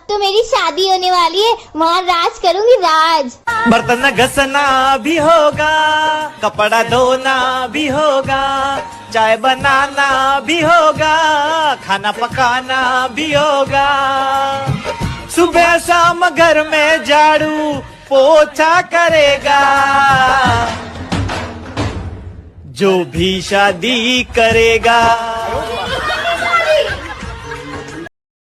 तो मेरी शादी होने वाली है, वहाँ राज करूँगी राज। बर्तन घसना भी होगा, कपड़ा धोना भी होगा, चाय बनाना भी होगा, खाना पकाना भी होगा। सुबह शाम घर में झाड़ू पोछा करेगा जो भी शादी करेगा।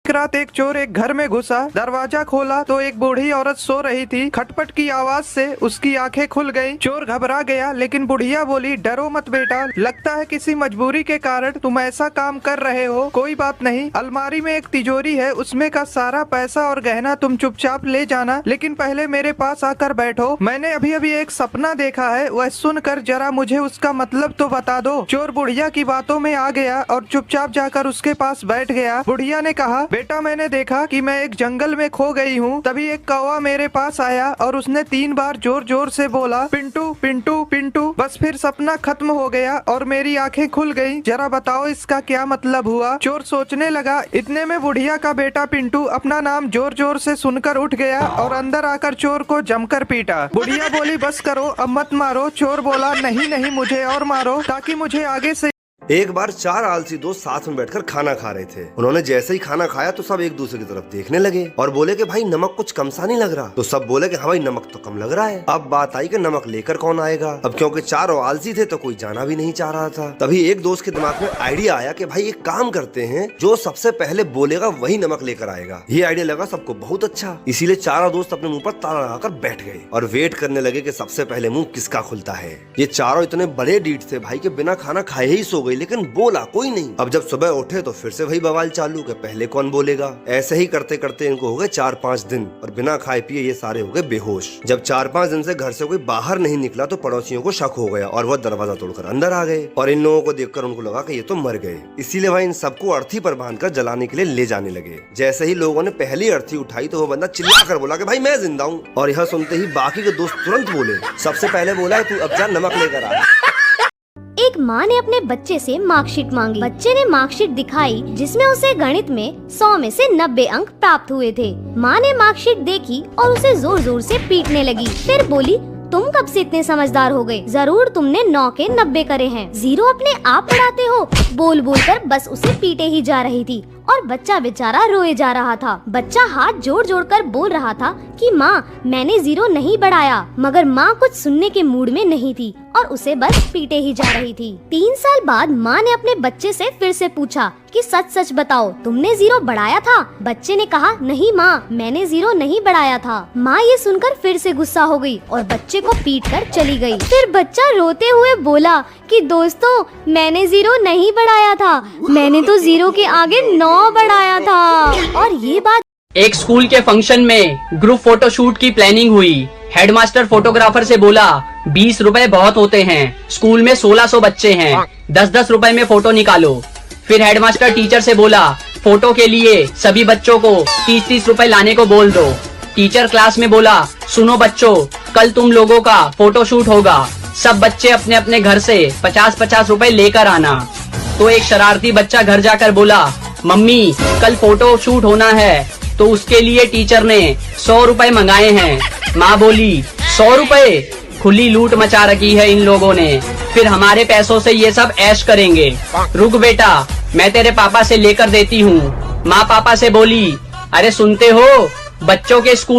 एक रात एक चोर एक घर में घुसा, दरवाजा खोला तो एक बूढ़ी औरत सो रही थी। खटपट की आवाज से उसकी आंखें खुल गईं। चोर घबरा गया, लेकिन बुढ़िया बोली, डरो मत बेटा, लगता है किसी मजबूरी के कारण तुम ऐसा काम कर रहे हो। कोई बात नहीं, अलमारी में एक तिजोरी है, उसमें का सारा पैसा और गहना तुम चुपचाप ले जाना, लेकिन पहले मेरे पास आकर बैठो। मैंने अभी अभी एक सपना देखा है, वह सुनकर जरा मुझे उसका मतलब तो बता दो। चोर बुढ़िया की बातों में आ गया और चुपचाप जाकर उसके पास बैठ गया। बुढ़िया ने कहा, बेटा मैंने देखा कि मैं एक जंगल में खो गई हूँ। तभी एक कौवा मेरे पास आया और उसने 3 बार जोर जोर से बोला, पिंटू पिंटू पिंटू। बस फिर सपना खत्म हो गया और मेरी आंखें खुल गईं। जरा बताओ इसका क्या मतलब हुआ। चोर सोचने लगा। इतने में बुढ़िया का बेटा पिंटू अपना नाम जोर जोर से सुनकर उठ गया और अंदर आकर चोर को जमकर पीटा। बुढ़िया बोली, बस करो, अब मत मारो। चोर बोला, नहीं नहीं, मुझे और मारो ताकि मुझे आगे से। एक बार 4 आलसी दोस्त साथ में बैठकर खाना खा रहे थे। उन्होंने जैसे ही खाना खाया तो सब एक दूसरे की तरफ देखने लगे और बोले कि भाई नमक कुछ कम सा नहीं लग रहा। तो सब बोले कि हाँ भाई नमक तो कम लग रहा है। अब बात आई कि नमक लेकर कौन आएगा। अब क्योंकि चारों आलसी थे तो कोई जाना भी नहीं चाह रहा था। तभी एक दोस्त के दिमाग में आइडिया आया कि भाई एक काम करते हैं, जो सबसे पहले बोलेगा वही नमक लेकर आएगा। ये आइडिया लगा सबको बहुत अच्छा, इसीलिए चारों दोस्त अपने मुंह पर ताला लगाकर बैठ गए और वेट करने लगे कि सबसे पहले मुंह किसका खुलता है। ये चारों इतने बड़े डीठ थे भाई के बिना खाना खाए ही सो गई, लेकिन बोला कोई नहीं। अब जब सुबह उठे तो फिर से वही बवाल चालू कि पहले कौन बोलेगा। ऐसे ही करते करते इनको हो गए 4-5 दिन और बिना खाए पिए ये सारे हो गए बेहोश। जब 4-5 दिन से घर से कोई बाहर नहीं निकला तो पड़ोसियों को शक हो गया और वो दरवाजा तोड़कर अंदर आ गए और इन लोगों को देखकर उनको लगा कि ये तो मर गए। इसीलिए वह इन सबको अर्थी पर बांधकर जलाने के लिए ले जाने लगे। जैसे ही लोगों ने पहली अर्थी उठाई तो वो बंदा चिल्ला कर बोला कि भाई मैं जिंदा हूँ। और यह सुनते ही बाकी के दोस्त तुरंत बोले, सबसे पहले बोला तू अब जा नमक लेकर आ। एक माँ ने अपने बच्चे से मार्कशीट मांगी। बच्चे ने मार्कशीट दिखाई जिसमें उसे गणित में 100 में से 90 अंक प्राप्त हुए थे। माँ ने मार्कशीट देखी और उसे जोर जोर से पीटने लगी। फिर बोली, तुम कब से इतने समझदार हो गए? जरूर तुमने 9 के 90 करे हैं। 0 अपने आप पढ़ाते हो। बोल बोल कर बस उसे पीटे ही जा रही थी और बच्चा बेचारा रोए जा रहा था। बच्चा हाथ जोड़ जोड़ कर बोल रहा था कि माँ मैंने 0 नहीं बढ़ाया, मगर माँ कुछ सुनने के मूड में नहीं थी और उसे बस पीटे ही जा रही थी। 3 साल बाद माँ ने अपने बच्चे से फिर से पूछा कि सच सच बताओ, तुमने 0 बढ़ाया था? बच्चे ने कहा, नहीं माँ, मैंने 0 नहीं बढ़ाया था। माँ ये सुनकर फिर से गुस्सा हो गई और बच्चे को पीट कर चली गई। फिर बच्चा रोते हुए बोला कि दोस्तों मैंने 0 नहीं बढ़ाया था, मैंने तो 0 के आगे 9 बढ़ाया था। और ये बात एक स्कूल के फंक्शन में ग्रुप फोटोशूट की प्लानिंग हुई। हेडमास्टर फोटोग्राफर से बोला, 20 रुपए बहुत होते हैं, स्कूल में 1600 बच्चे हैं, 10-10 रुपए में फोटो निकालो। फिर हेडमास्टर टीचर से बोला, फोटो के लिए सभी बच्चों को 30-30 रुपए लाने को बोल दो। टीचर क्लास में बोला, सुनो बच्चों, कल तुम लोगों का फोटोशूट होगा, सब बच्चे अपने अपने घर से 50-50 रुपए लेकर आना। तो एक शरारती बच्चा घर जाकर बोला, मम्मी कल फोटो शूट होना है, तो उसके लिए टीचर ने 100 रुपए मंगाए हैं। माँ बोली, 100 रुपए? खुली लूट मचा रखी है इन लोगों ने, फिर हमारे पैसों से ये सब ऐश करेंगे। रुक बेटा, मैं तेरे पापा से लेकर देती हूँ। माँ पापा से बोली, अरे सुनते हो, बच्चों के स्कूल